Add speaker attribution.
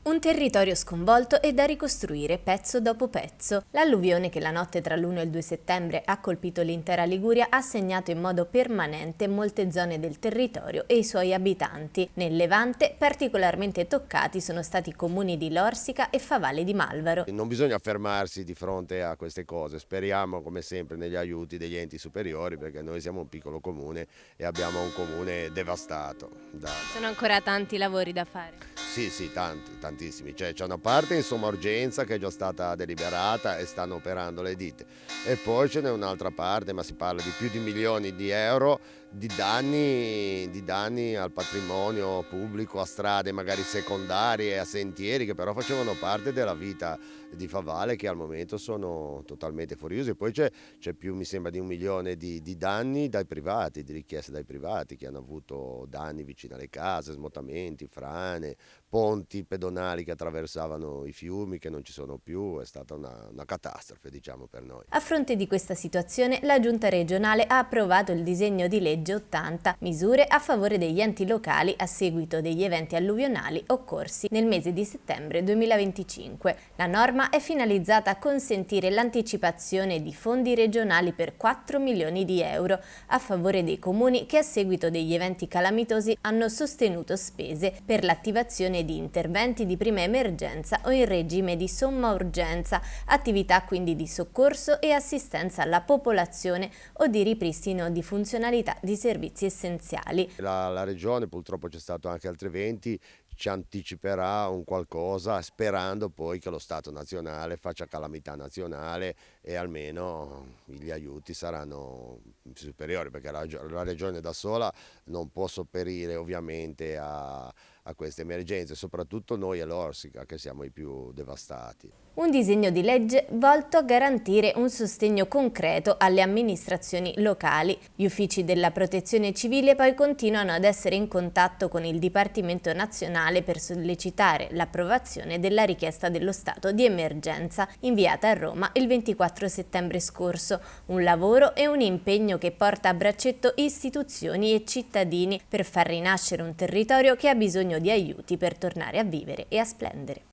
Speaker 1: Un territorio sconvolto e da ricostruire pezzo dopo pezzo. L'alluvione che la notte tra l'1 e il 2 settembre ha colpito l'intera Liguria ha segnato in modo permanente molte zone del territorio e i suoi abitanti. Nel Levante particolarmente toccati sono stati i comuni di Lorsica e Favale di Malvaro.
Speaker 2: Non bisogna fermarsi di fronte a queste cose, speriamo come sempre negli aiuti degli enti superiori, perché noi siamo un piccolo comune e abbiamo un comune devastato.
Speaker 1: Sono ancora tanti lavori da fare.
Speaker 2: Sì, tantissimi. C'è una parte in somma urgenza che è già stata deliberata e stanno operando le ditte. E poi ce n'è un'altra parte, ma si parla di più di milioni di euro di danni al patrimonio pubblico, a strade magari secondarie, a sentieri che però facevano parte della vita di Favale, che al momento sono totalmente fuori uso. E poi c'è più, mi sembra, di 1 milione di danni dai privati, di richieste dai privati che hanno avuto danni vicino alle case, smottamenti, frane, ponti pedonali che attraversavano i fiumi che non ci sono più. È stata una catastrofe, diciamo, per noi.
Speaker 1: A fronte di questa situazione, la Giunta regionale ha approvato il disegno di legge 80, misure a favore degli enti locali a seguito degli eventi alluvionali occorsi nel mese di settembre 2025. La norma è finalizzata a consentire l'anticipazione di fondi regionali per 4 milioni di euro a favore dei comuni che a seguito degli eventi calamitosi hanno sostenuto spese per l'attivazione di interventi di prima emergenza o in regime di somma urgenza, attività quindi di soccorso e assistenza alla popolazione o di ripristino di funzionalità di servizi essenziali.
Speaker 2: La regione, purtroppo c'è stato anche altri eventi, ci anticiperà un qualcosa sperando poi che lo Stato nazionale faccia calamità nazionale e almeno gli aiuti saranno superiori, perché la regione da sola non può sopperire ovviamente a queste emergenze, soprattutto noi a Lorsica che siamo i più devastati.
Speaker 1: Un disegno di legge volto a garantire un sostegno concreto alle amministrazioni locali. Gli uffici della Protezione Civile poi continuano ad essere in contatto con il Dipartimento Nazionale per sollecitare l'approvazione della richiesta dello stato di emergenza inviata a Roma il 24 settembre scorso. Un lavoro e un impegno che porta a braccetto istituzioni e cittadini per far rinascere un territorio che ha bisogno di aiuti per tornare a vivere e a splendere.